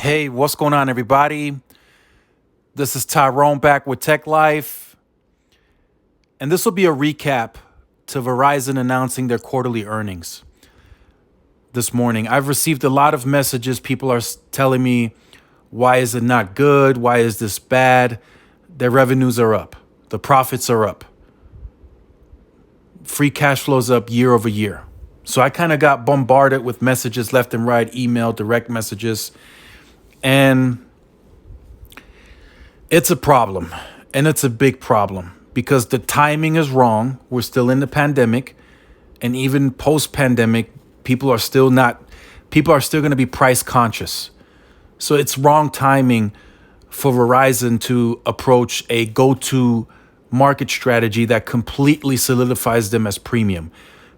Hey, what's going on, everybody? This is Tyrone back with Tech Life, and this will be a recap to Verizon announcing their quarterly earnings this morning. I've received a lot of messages. People are telling me, why is it not good? Why is this bad? Their revenues are up, the profits are up, free cash flow's up year over year. So I kind of got bombarded with messages left and right, email, direct messages, and it's a problem, and it's a big problem because the timing is wrong. We're still in the pandemic, and even post-pandemic, people are still going to be price conscious. So it's wrong timing for Verizon to approach a go-to market strategy that completely solidifies them as premium.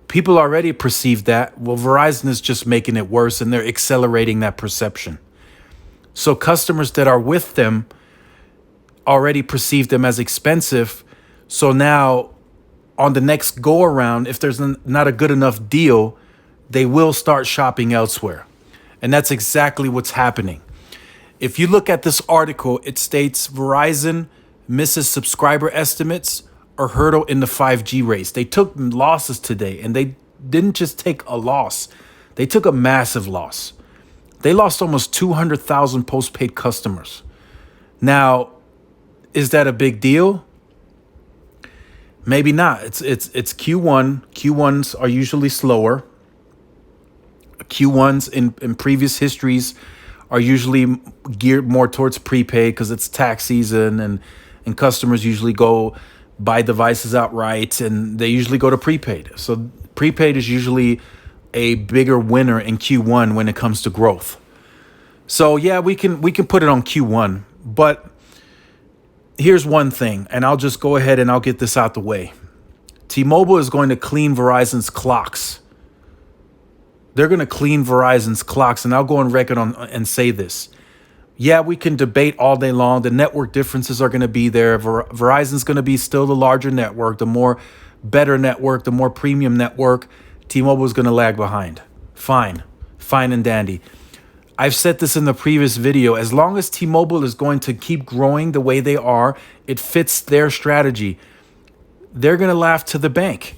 People already perceive that. Well, Verizon is just making it worse, and they're accelerating that perception. So customers that are with them already perceive them as expensive. So now on the next go around, if there's not a good enough deal, they will start shopping elsewhere. And that's exactly what's happening. If you look at this article, it states Verizon misses subscriber estimates or hurdle in the 5G race. They took losses today, and they didn't just take a loss. They took a massive loss. They lost almost 200,000 postpaid customers. Now, is that a big deal? Maybe not. It's Q1. Q1s are usually slower. Q1s in previous histories are usually geared more towards prepaid because it's tax season, and customers usually go buy devices outright, and they usually go to prepaid. So prepaid is usually a bigger winner in Q1 when it comes to growth. So yeah, we can put it on Q1, but here's one thing, and I'll just go ahead and I'll get this out the way. T-Mobile is going to clean Verizon's clocks. They're going to clean Verizon's clocks, and I'll go on record and say this. Yeah, we can debate all day long. The network differences are going to be there. Verizon's going to be still the larger network, the more better network, the more premium network. T-Mobile is going to lag behind. Fine and dandy. I've said this in the previous video. As long as T-Mobile is going to keep growing the way they are, it fits their strategy. They're going to laugh to the bank.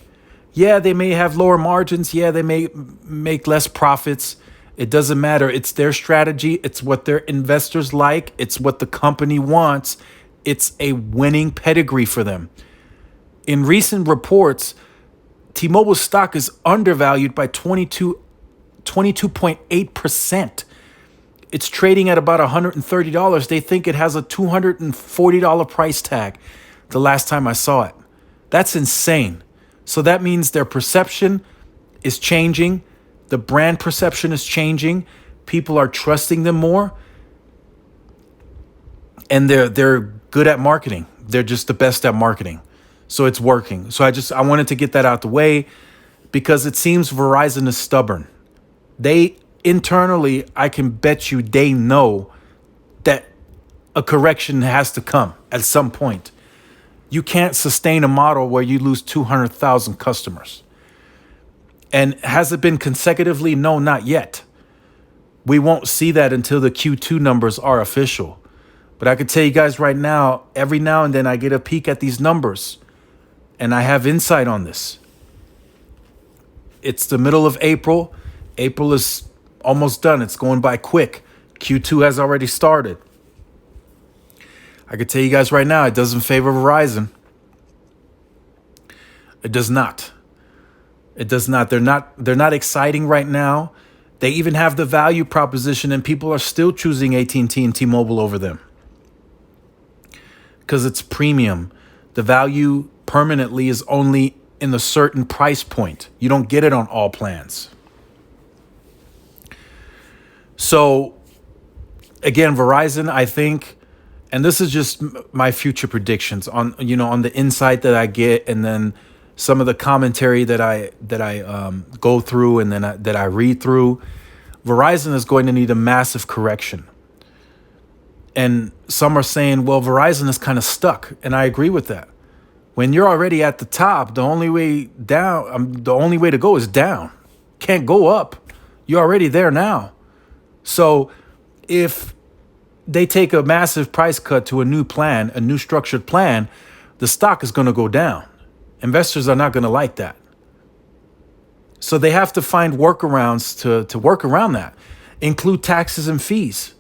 Yeah, they may have lower margins. Yeah, they may make less profits. It doesn't matter. It's their strategy. It's what their investors like. It's what the company wants. It's a winning pedigree for them. In recent reports, T-Mobile's stock is undervalued by 22.8%. It's trading at about $130. They think it has a $240 price tag the last time I saw it. That's insane. So that means their perception is changing. The brand perception is changing. People are trusting them more. And they're good at marketing. They're just the best at marketing. So it's working. So I wanted to get that out the way because it seems Verizon is stubborn. They internally, I can bet you they know that a correction has to come at some point. You can't sustain a model where you lose 200,000 customers. And has it been consecutively? No, not yet. We won't see that until the Q2 numbers are official. But I could tell you guys right now, every now and then I get a peek at these numbers and I have insight on this. It's the middle of April. April is almost done. It's going by quick. Q2 has already started. I could tell you guys right now, it doesn't favor Verizon. It does not. It does not. They're not exciting right now. They even have the value proposition, and people are still choosing AT&T and T-Mobile over them because it's premium. The value permanently is only in a certain price point. You don't get it on all plans. So again, Verizon, I think, and this is just my future predictions on the insight that I get, and then some of the commentary that I go through and then that I read through. Verizon is going to need a massive correction. And some are saying, well, Verizon is kind of stuck. And I agree with that. When you're already at the top, the only way to go is down. Can't go up. You're already there now. So if they take a massive price cut to a new plan, a new structured plan, the stock is going to go down. Investors are not going to like that. So they have to find workarounds to work around that, include taxes and fees.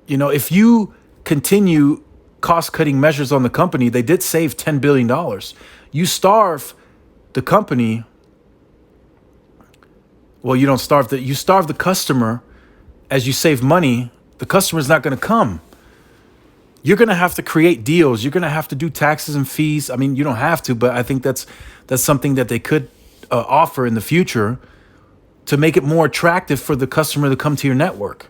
If you continue cost-cutting measures on the company, they did save $10 billion. You starve the company. Well, you don't starve you starve the customer as you save money. The customer's not going to come. You're going to have to create deals. You're going to have to do taxes and fees. I mean, you don't have to, but I think that's something that they could offer in the future to make it more attractive for the customer to come to your network.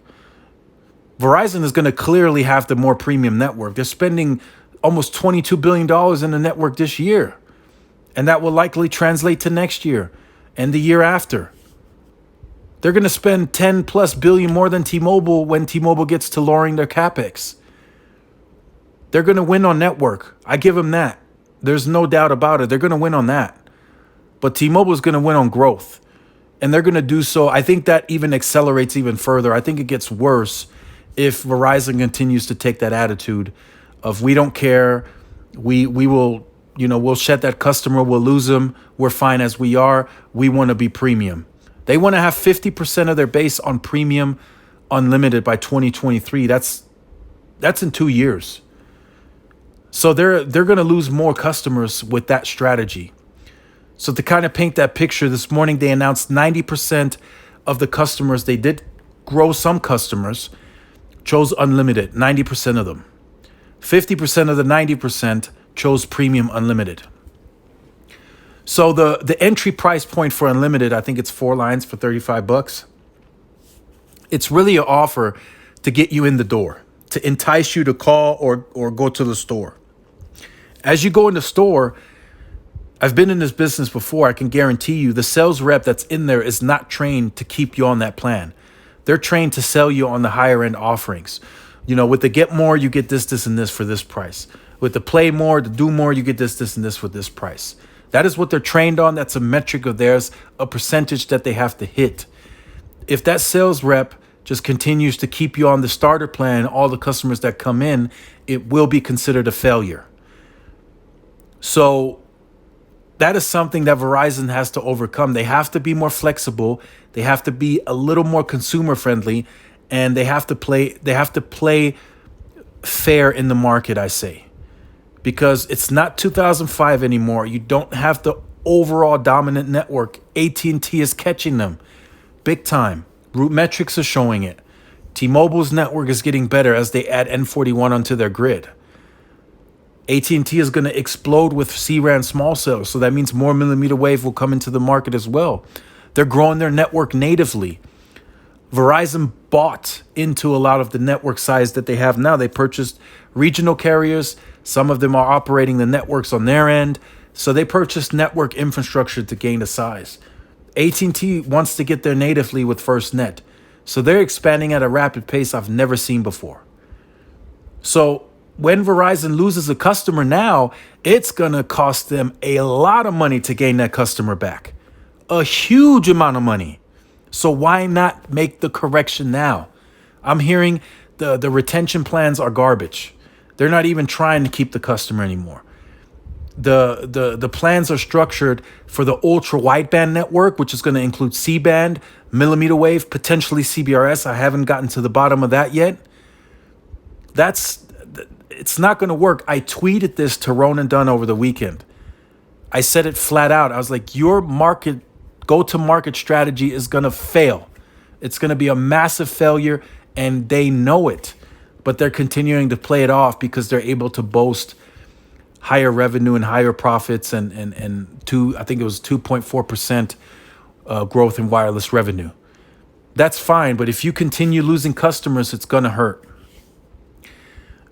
Verizon is going to clearly have the more premium network. They're spending almost $22 billion in the network this year. And that will likely translate to next year and the year after. They're going to spend 10 plus billion more than T-Mobile when T-Mobile gets to lowering their capex. They're going to win on network. I give them that. There's no doubt about it. They're going to win on that. But T-Mobile is going to win on growth. And they're going to do so. I think that even accelerates even further. I think it gets worse if Verizon continues to take that attitude of we don't care. We will, we'll shed that customer. We'll lose them. We're fine as we are. We want to be premium. They want to have 50% of their base on premium unlimited by 2023. That's in 2 years. So they're going to lose more customers with that strategy. So to kind of paint that picture, this morning they announced 90% of the customers, they did grow some customers, chose unlimited, 90% of them. 50% of the 90% chose premium unlimited. So the entry price point for unlimited, I think it's 4 lines for $35. It's really an offer to get you in the door, to entice you to call or go to the store. As you go in the store, I've been in this business before. I can guarantee you the sales rep that's in there is not trained to keep you on that plan. They're trained to sell you on the higher end offerings. With the get more, you get this, and this for this price. With the play more, the do more, you get this, and this for this price. That is what they're trained on. That's a metric of theirs, a percentage that they have to hit. If that sales rep just continues to keep you on the starter plan, all the customers that come in, it will be considered a failure. So that is something that Verizon has to overcome. They have to be more flexible. They have to be a little more consumer friendly, and they have to play fair in the market, I say. Because it's not 2005 anymore. You don't have the overall dominant network. AT&T is catching them big time. Root metrics are showing it. T-Mobile's network is getting better as they add N41 onto their grid. AT&T is going to explode with C-RAN small cells, so that means more millimeter wave will come into the market as well. They're growing their network natively. Verizon bought into a lot of the network size that they have now. They purchased regional carriers. Some of them are operating the networks on their end. So they purchased network infrastructure to gain the size. AT&T wants to get there natively with FirstNet. So they're expanding at a rapid pace I've never seen before. So when Verizon loses a customer now, it's going to cost them a lot of money to gain that customer back. A huge amount of money. So why not make the correction now? I'm hearing the retention plans are garbage. They're not even trying to keep the customer anymore. The plans are structured for the ultra wideband network, which is going to include C-band, millimeter wave, potentially CBRS. I haven't gotten to the bottom of that yet. It's not going to work. I tweeted this to Ronan Dunn over the weekend. I said it flat out. I was like, your go-to-market strategy is going to fail. It's going to be a massive failure, and they know it. But they're continuing to play it off because they're able to boast higher revenue and higher profits and I think it was 2.4% growth in wireless revenue. That's fine, but if you continue losing customers, it's going to hurt.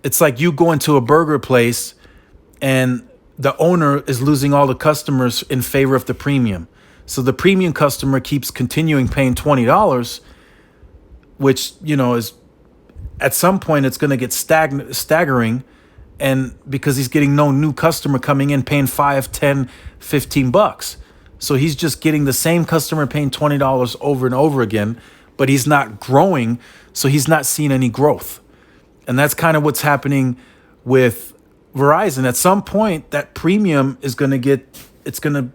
It's like you go into a burger place and the owner is losing all the customers in favor of the premium. So the premium customer keeps continuing paying $20, which, is at some point it's going to get staggering. And because he's getting no new customer coming in paying $5, $10, $15. So he's just getting the same customer paying $20 over and over again. but he's not growing, so he's not seeing any growth. And that's kind of what's happening with Verizon. At some point, that premium is going to it's going to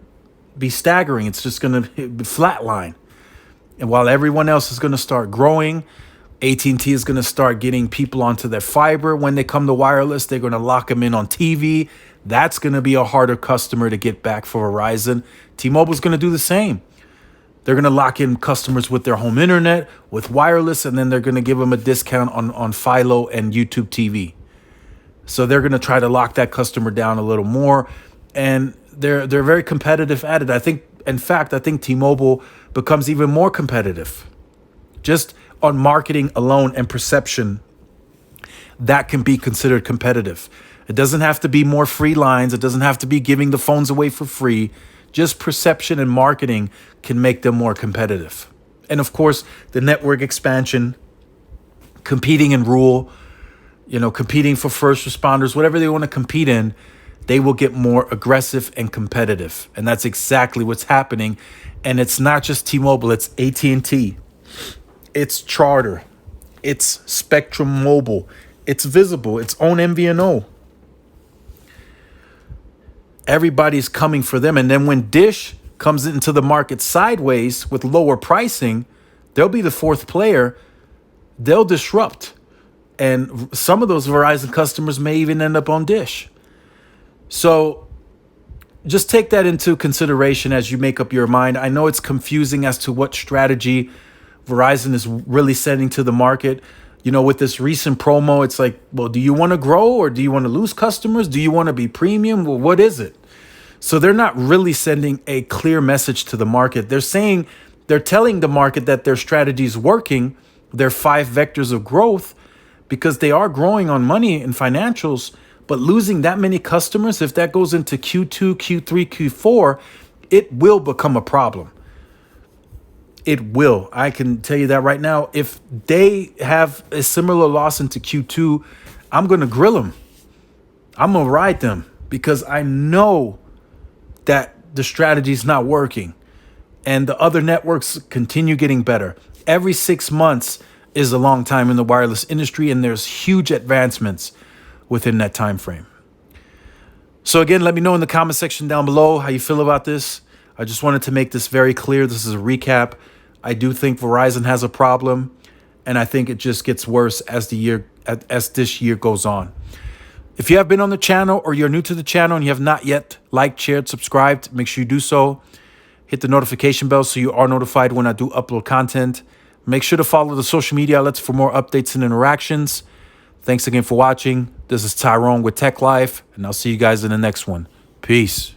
be staggering. It's just going to flatline. And while everyone else is going to start growing, AT&T is going to start getting people onto their fiber. When they come to wireless, they're going to lock them in on TV. That's going to be a harder customer to get back for Verizon. T-Mobile is going to do the same. They're going to lock in customers with their home internet, with wireless, and then they're going to give them a discount on Philo and YouTube TV. So they're going to try to lock that customer down a little more. And they're very competitive at it. I think T-Mobile becomes even more competitive. Just on marketing alone and perception, that can be considered competitive. It doesn't have to be more free lines. It doesn't have to be giving the phones away for free. Just perception and marketing can make them more competitive. And of course, the network expansion, competing in rural, competing for first responders, whatever they want to compete in, they will get more aggressive and competitive. And that's exactly what's happening. And it's not just T-Mobile, it's AT&T, it's Charter, it's Spectrum Mobile, it's Visible, it's own MVNO. Everybody's coming for them. And then when Dish comes into the market sideways with lower pricing, they'll be the fourth player. They'll disrupt. And some of those Verizon customers may even end up on Dish. So just take that into consideration as you make up your mind. I know it's confusing as to what strategy Verizon is really sending to the market. With this recent promo, it's like, well, do you want to grow or do you want to lose customers? Do you want to be premium? Well, what is it? So they're not really sending a clear message to the market. They're telling the market that their strategy is working, their 5 vectors of growth, because they are growing on money and financials, but losing that many customers, if that goes into Q2, Q3, Q4, it will become a problem. It will. I can tell you that right now. If they have a similar loss into Q2, I'm going to grill them. I'm going to ride them because I know that the strategy is not working. And the other networks continue getting better. Every 6 months is a long time in the wireless industry, and there's huge advancements within that time frame. So again, let me know in the comment section down below how you feel about this. I just wanted to make this very clear. This is a recap. I do think Verizon has a problem, and I think it just gets worse as this year goes on. If you have been on the channel or you're new to the channel and you have not yet liked, shared, subscribed, make sure you do so. Hit the notification bell so you are notified when I do upload content. Make sure to follow the social media outlets for more updates and interactions. Thanks again for watching. This is Tyrone with Tech Life, and I'll see you guys in the next one. Peace.